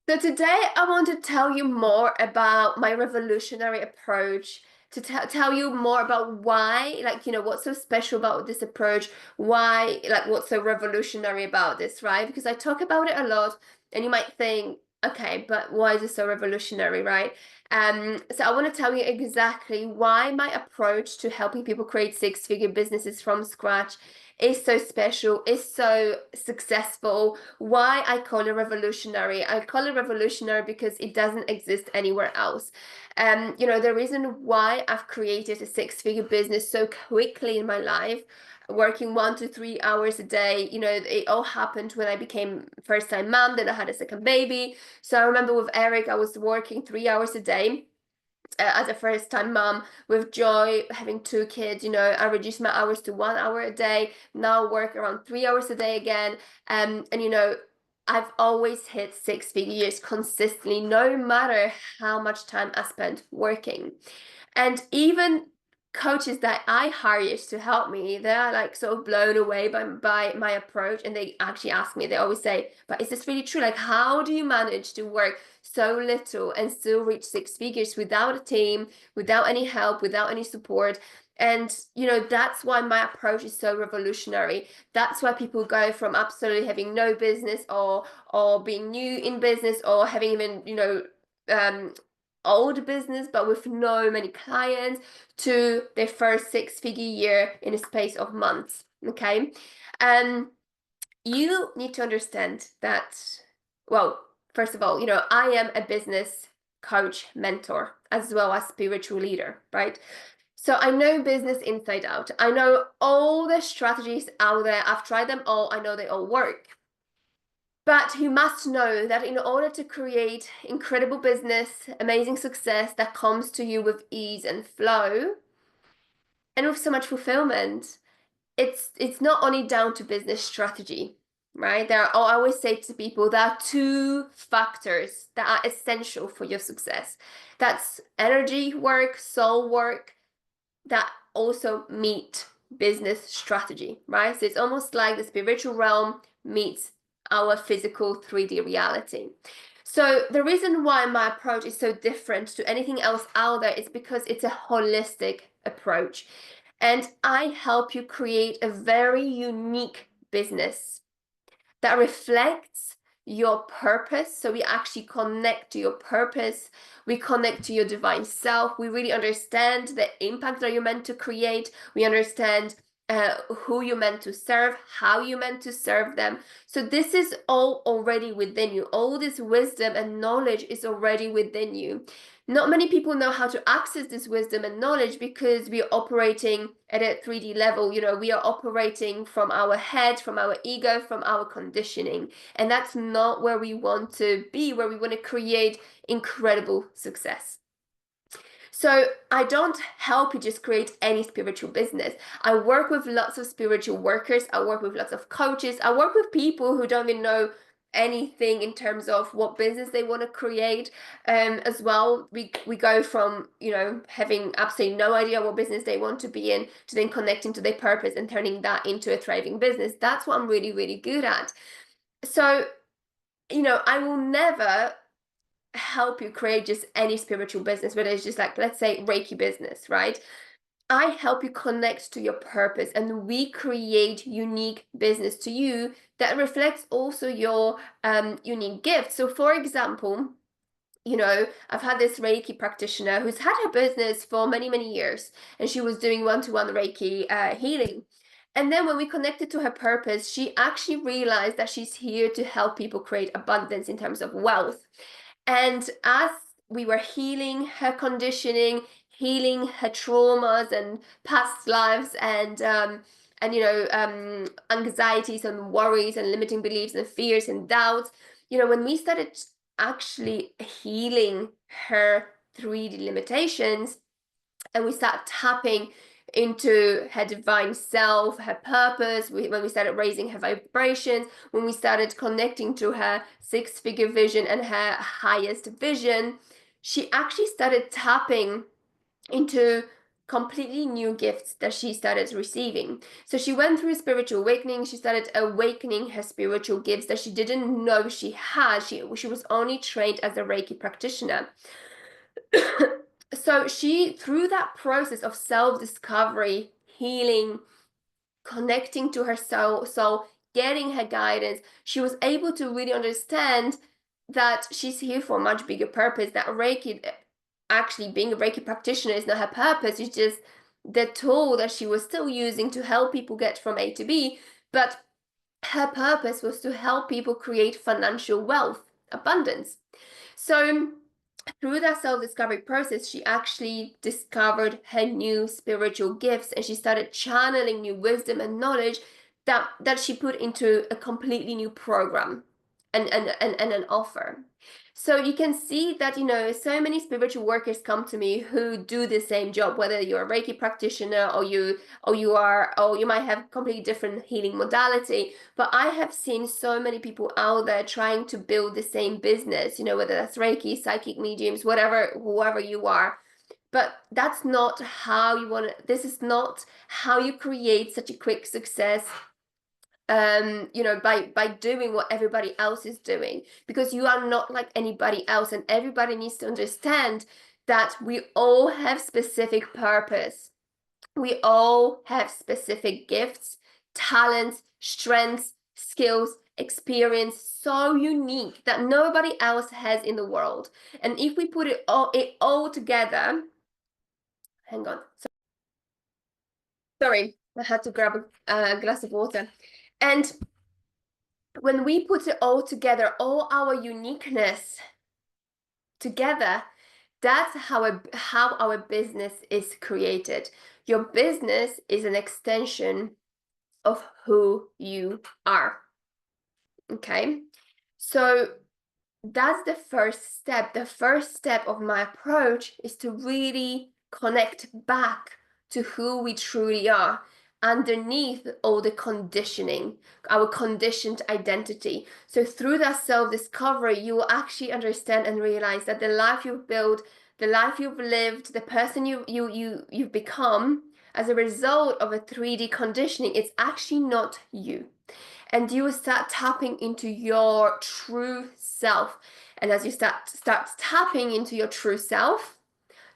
So today I want to tell you more about my revolutionary approach, to tell you more about why, what's so special about this approach, why, what's so revolutionary about this, right? Because I talk about it a lot and you might think, okay, but why is it so revolutionary, right? So I want to tell you exactly why my approach to helping people create six-figure businesses from scratch is so special, is so successful, why I call it revolutionary. I call it revolutionary because it doesn't exist anywhere else. The reason why I've created a six-figure business so quickly in my life, working 1 to 3 hours a day, it all happened when I became first-time mom, then I had a second baby. So I remember with Eric, I was working 3 hours a day as a first time mom. With Joy having two kids, I reduced my hours to 1 hour a day, now work around 3 hours a day again. And I've always hit six figures consistently, no matter how much time I spent working. And even coaches that I hired to help me, they're like sort of blown away by my approach. And they actually ask me, they always say, but is this really true? Like, how do you manage to work so little and still reach six figures without a team, without any help, without any support? And that's why my approach is so revolutionary. That's why people go from absolutely having no business, or being new in business, or having even um old business but with no many clients, to their first six-figure year in a space of months. Okay. And you need to understand that, well, first of all, I am a business coach, mentor, as well as spiritual leader, right? So I know business inside out. I know all the strategies out there. I've tried them all. I know they all work. But you must know that in order to create incredible business, amazing success that comes to you with ease and flow, and with so much fulfillment, it's not only down to business strategy, right? I always say to people, there are two factors that are essential for your success. That's energy work, soul work, that also meet business strategy, right? So it's almost like the spiritual realm meets our physical 3D reality. So the reason why my approach is so different to anything else out there is because it's a holistic approach. And I help you create a very unique business that reflects your purpose. So we actually connect to your purpose. We connect to your divine self. We really understand the impact that you're meant to create. We understand who you're meant to serve, how you're meant to serve them. So this is all already within you. All this wisdom and knowledge is already within you. Not many people know how to access this wisdom and knowledge because we are operating at a 3D level. We are operating from our head, from our ego, from our conditioning. And that's not where we want to be, where we want to create incredible success. So I don't help you just create any spiritual business. I work with lots of spiritual workers. I work with lots of coaches. I work with people who don't even know anything in terms of what business they want to create. As well, we go from having absolutely no idea what business they want to be in, to then connecting to their purpose and turning that into a thriving business. That's what I'm really, really good at. So I will never help you create just any spiritual business, whether it's just like, let's say, Reiki business, right? I help you connect to your purpose, and we create unique business to you that reflects also your unique gift. So for example, I've had this Reiki practitioner who's had her business for many, many years, and she was doing one-to-one Reiki healing. And then when we connected to her purpose, she actually realized that she's here to help people create abundance in terms of wealth. And as we were healing her conditioning, healing her traumas and past lives, and anxieties and worries and limiting beliefs and fears and doubts, when we started actually healing her 3D limitations, and we start tapping into her divine self, her purpose, when we started raising her vibrations, when we started connecting to her six-figure vision and her highest vision, she actually started tapping into completely new gifts that she started receiving. So she went through a spiritual awakening. She started awakening her spiritual gifts that she didn't know she had. She was only trained as a Reiki practitioner. So she, through that process of self-discovery, healing, connecting to her soul, getting her guidance, she was able to really understand that she's here for a much bigger purpose, that Reiki, actually being a Reiki practitioner, is not her purpose. It's just the tool that she was still using to help people get from A to B. But her purpose was to help people create financial wealth, abundance. So through that self-discovery process, she actually discovered her new spiritual gifts, and she started channeling new wisdom and knowledge that she put into a completely new program and an offer. So you can see that, you know, so many spiritual workers come to me who do the same job, whether you're a Reiki practitioner or you might have completely different healing modality. But I have seen so many people out there trying to build the same business, you know, whether that's Reiki, psychic mediums, whatever, whoever you are. But that's not how you want to, this is not how you create such a quick success, you know, by doing what everybody else is doing, because you are not like anybody else, and everybody needs to understand that we all have specific purpose. We all have specific gifts, talents, strengths, skills, experience, so unique that nobody else has in the world. And if we put it all together, hang on, sorry, I had to grab a glass of water. And when we put it all together, all our uniqueness together, that's how our business is created. Your business is an extension of who you are. Okay, so that's the first step. The first step of my approach is to really connect back to who we truly are, underneath all the conditioning, our conditioned identity. So through that self-discovery, you will actually understand and realize that the life you've built, the life you've lived, the person you've become as a result of a 3D conditioning, it's actually not you. And you will start tapping into your true self. And as you start tapping into your true self,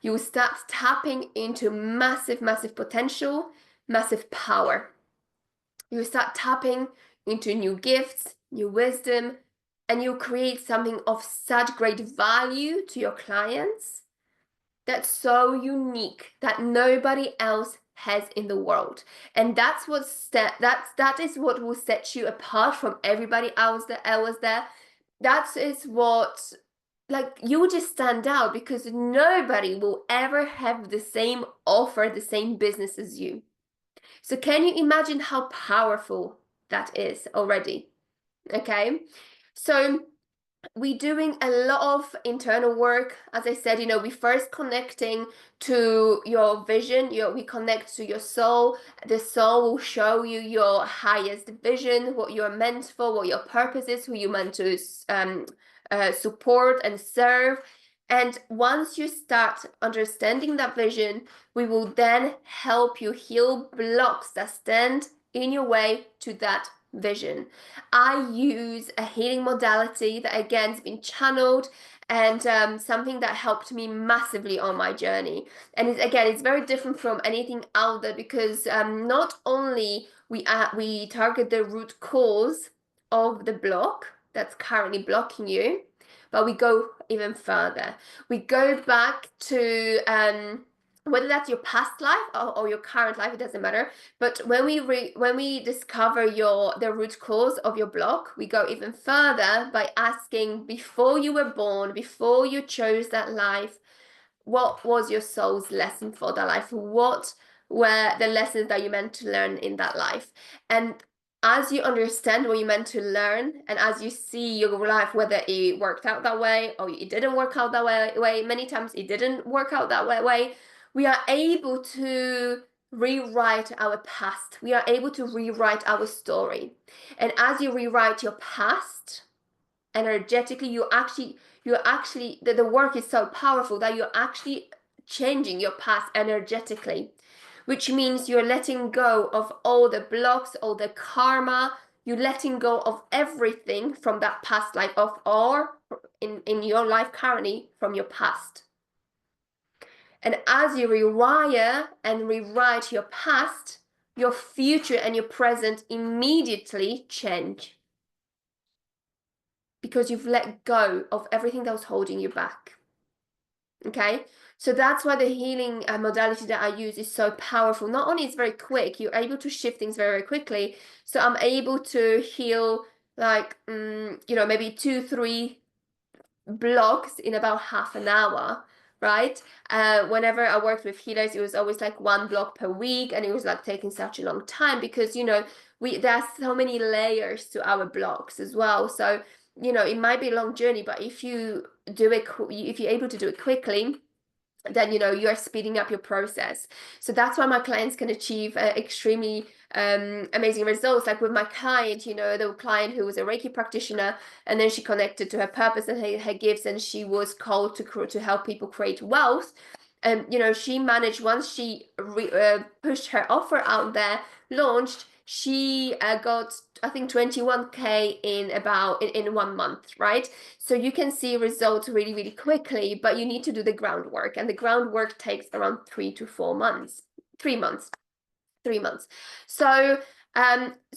you will start tapping into massive, massive potential, massive power. You will start tapping into new gifts, new wisdom, and you'll create something of such great value to your clients that's so unique that nobody else has in the world. And that's that is what will set you apart from everybody else that was there. That is what, like, you will just stand out because nobody will ever have the same offer, the same business as you. So can you imagine how powerful that is already? Okay, so we're doing a lot of internal work. As I said, you know, we first connecting to your vision. We connect to your soul. The soul will show you your highest vision, what you're meant for, what your purpose is, who you're meant to support and serve. And once you start understanding that vision, we will then help you heal blocks that stand in your way to that vision. I use a healing modality that again has been channeled, and something that helped me massively on my journey. And it's very different from anything out there, because not only we target the root cause of the block that's currently blocking you, but we go even further. We go back to whether that's your past life or your current life, it doesn't matter. But when we discover the root cause of your block, we go even further by asking, before you were born, before you chose that life, what was your soul's lesson for that life? What were the lessons that you meant to learn in that life? And as you understand what you meant to learn, and as you see your life, whether it worked out that way or it didn't work out that way, many times it didn't work out that way, we are able to rewrite our past. We are able to rewrite our story. And as you rewrite your past energetically, you're actually the work is so powerful that you're actually changing your past energetically, which means you're letting go of all the blocks, all the karma. You're letting go of everything from that past life of, or in your life currently, from your past. And as you rewire and rewrite your past, your future and your present immediately change, because you've let go of everything that was holding you back. Okay, so that's why the healing modality that I use is so powerful. Not only it's very quick, you're able to shift things very, very quickly. So I'm able to heal like maybe 2-3 blocks in about half an hour, right? Whenever I worked with healers, it was always like 1 block per week, and it was like taking such a long time because there's so many layers to our blocks as well. So it might be a long journey, but if you do it, if you're able to do it quickly, then you're speeding up your process. So that's why my clients can achieve extremely amazing results. Like with my client, the client who was a Reiki practitioner, and then she connected to her purpose and her gifts, and she was called to help people create wealth. And she managed, once she pushed her offer out there, launched, she got, I think, 21K in 1 month, right? So you can see results really, really quickly, but you need to do the groundwork, and the groundwork takes around 3 to 4 months, 3 months. So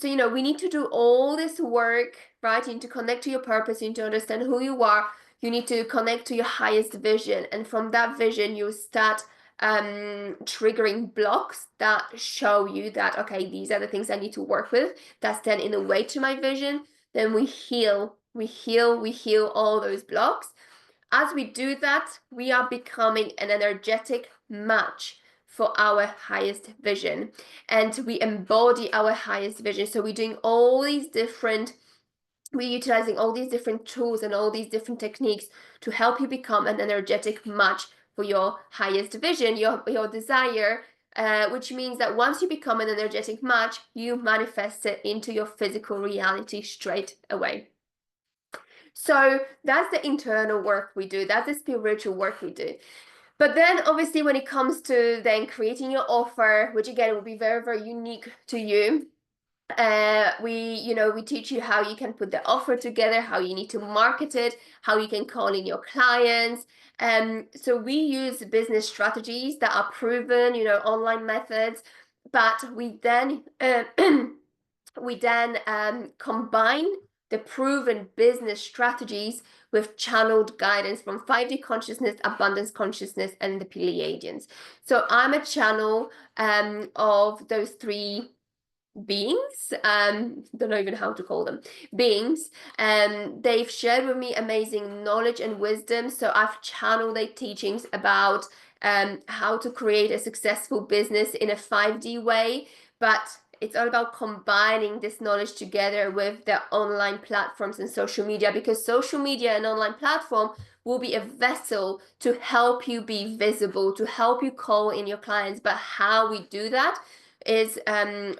we need to do all this work, right? You need to connect to your purpose, you need to understand who you are, you need to connect to your highest vision, and from that vision you start triggering blocks that show you that, okay, these are the things I need to work with, that stand in the way to my vision. Then we heal all those blocks. As we do that, we are becoming an energetic match for our highest vision, and we embody our highest vision. So we're doing all these different, we're utilizing all these different tools and all these different techniques to help you become an energetic match for your highest vision, your desire, which means that once you become an energetic match, you manifest it into your physical reality straight away. So that's the internal work we do, that's the spiritual work we do. But then obviously when it comes to then creating your offer, which again will be very, very unique to you, we teach you how you can put the offer together, how you need to market it, how you can call in your clients. So we use business strategies that are proven, online methods, but we then combine the proven business strategies with channeled guidance from 5D consciousness, abundance consciousness, and the Pleiadians. So I'm a channel of those 3 beings, don't know even how to call them, beings, and they've shared with me amazing knowledge and wisdom. So I've channeled their teachings about how to create a successful business in a 5D way, but it's all about combining this knowledge together with the online platforms and social media, because social media and online platform will be a vessel to help you be visible, to help you call in your clients. But how we do that is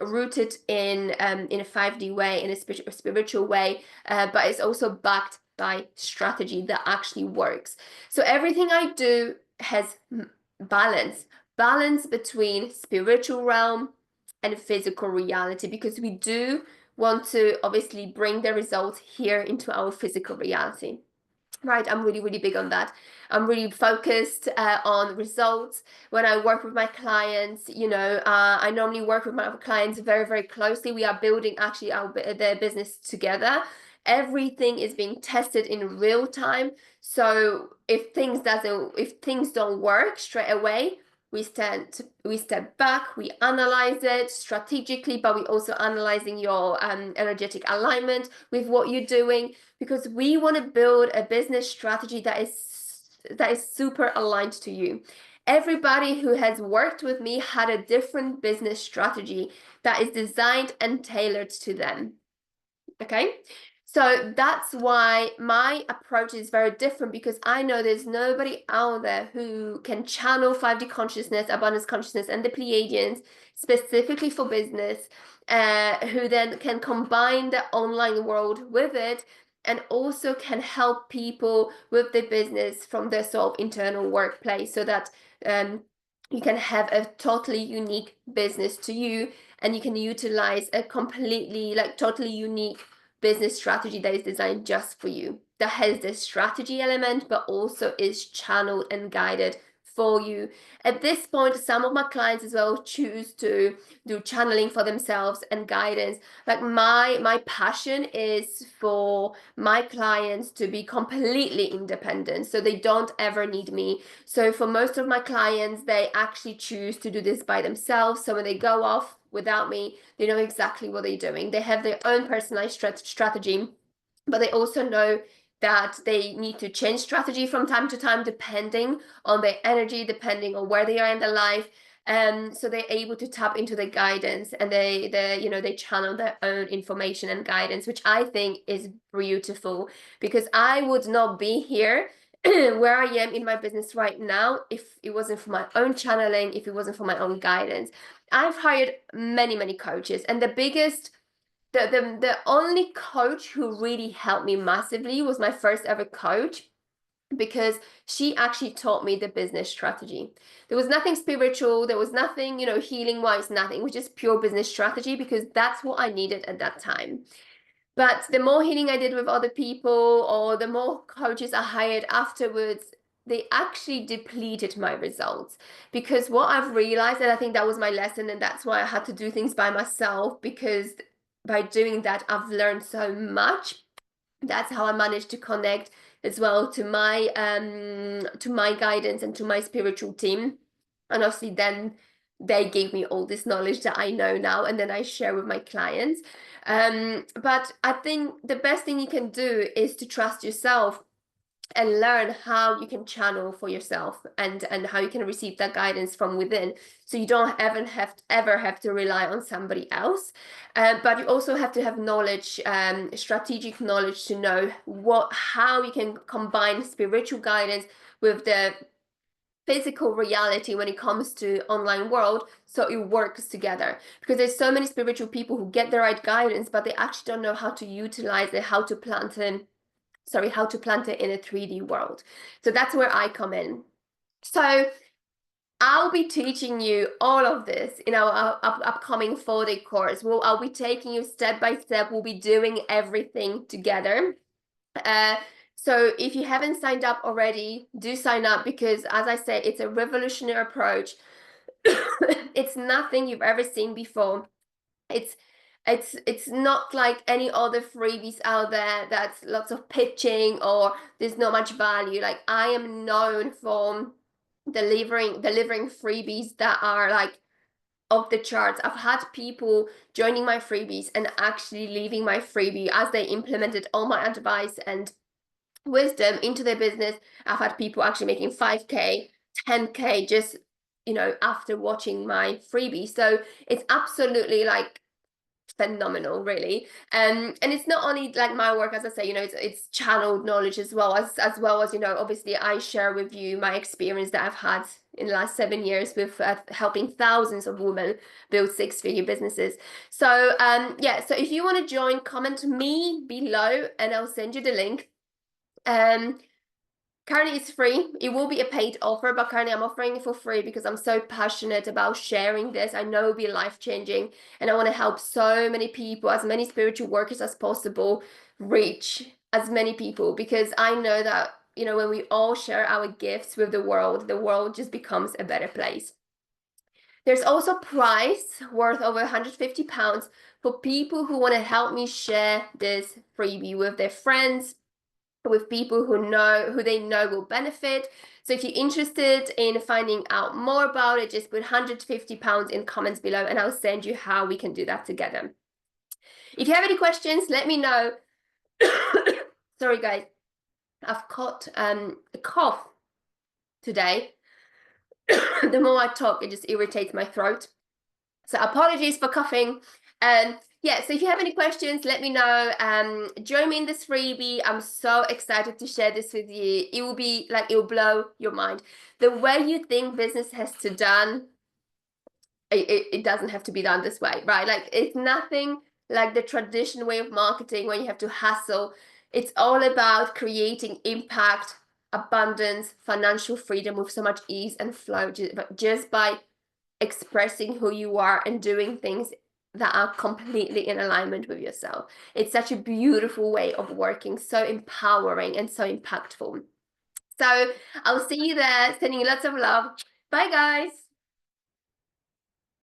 rooted in a 5D way, in a spiritual way, but it's also backed by strategy that actually works. So everything I do has balance between spiritual realm and physical reality, because we do want to obviously bring the results here into our physical reality. Right, I'm really, really big on that. I'm really focused on results. When I work with my clients, I normally work with my clients very, very closely. We are building actually their business together. Everything is being tested in real time. So if things don't work straight away, we step back, we analyze it strategically, but we also analyzing your energetic alignment with what you're doing, because we want to build a business strategy that is super aligned to you. Everybody who has worked with me had a different business strategy that is designed and tailored to them. Okay, so that's why my approach is very different, because I know there's nobody out there who can channel 5D consciousness, abundance consciousness, and the Pleiadians specifically for business, who then can combine the online world with it and also can help people with their business from their sort of internal workplace, so that you can have a totally unique business to you, and you can utilize a completely, like, totally unique business strategy that is designed just for you, that has the strategy element, but also is channeled and guided for you. At this point, some of my clients as well choose to do channeling for themselves and guidance. Like, my passion is for my clients to be completely independent, so they don't ever need me. So for most of my clients, they actually choose to do this by themselves. So when they go off without me, they know exactly what they're doing. They have their own personalized strategy, but they also know that they need to change strategy from time to time, depending on their energy, depending on where they are in their life. So they're able to tap into the guidance, and they channel their own information and guidance, which I think is beautiful, because I would not be here where I am in my business right now if it wasn't for my own channeling, if it wasn't for my own guidance. I've hired many coaches, and the only coach who really helped me massively was my first ever coach, because she actually taught me the business strategy. There was nothing spiritual, there was nothing, healing wise, nothing. It was just pure business strategy, because that's what I needed at that time. But the more healing I did with other people, or the more coaches I hired afterwards, they actually depleted my results. Because what I've realized, and I think that was my lesson, and that's why I had to do things by myself, because by doing that, I've learned so much. That's how I managed to connect as well to my guidance and to my spiritual team. And obviously then they gave me all this knowledge that I know now, and then I share with my clients. But I think the best thing you can do is to trust yourself and learn how you can channel for yourself, and how you can receive that guidance from within, so you don't ever have to rely on somebody else. But you also have to have knowledge, strategic knowledge, to know how you can combine spiritual guidance with the physical reality when it comes to online world, so it works together. Because there's so many spiritual people who get the right guidance, but they actually don't know how to utilize it, how to plant it in a 3D world. So that's where I come in. So I'll be teaching you all of this in our upcoming 4-day course. I'll be taking you step by step. We'll be doing everything together. So if you haven't signed up already, do sign up, because as I said, it's a revolutionary approach. It's nothing you've ever seen before. It's not like any other freebies out there that's lots of pitching, or there's not much value. Like, I am known for delivering freebies that are like off the charts. I've had people joining my freebies and actually leaving my freebie as they implemented all my advice and wisdom into their business. I've had people actually making 5K, 10K just after watching my freebie. So it's absolutely like phenomenal, really. And it's not only like my work, as I say, it's channeled knowledge as well as obviously I share with you my experience that I've had in the last 7 years with helping thousands of women build 6-figure businesses. So yeah, so if you want to join, comment me below and I'll send you the link. Currently it's free. It will be a paid offer, but currently I'm offering it for free because I'm so passionate about sharing this. I know it'll be life-changing, and I want to help so many people, as many spiritual workers as possible, reach as many people, because I know that, when we all share our gifts with the world just becomes a better place. There's also a prize worth over £150 for people who want to help me share this freebie with their friends, with people who they know will benefit. So if you're interested in finding out more about it, just put £150 in comments below and I'll send you how we can do that together. If you have any questions, let me know. Sorry guys, I've caught a cough today. The more I talk, it just irritates my throat. So apologies for coughing. Yeah, so if you have any questions, let me know. Join me in this freebie. I'm so excited to share this with you. It will be like, it will blow your mind. The way you think business has to done, it doesn't have to be done this way, right? Like, it's nothing like the traditional way of marketing where you have to hustle. It's all about creating impact, abundance, financial freedom with so much ease and flow, just by expressing who you are and doing things that are completely in alignment with yourself. It's such a beautiful way of working, so empowering and so impactful. So I'll see you there. Sending you lots of love. Bye, guys.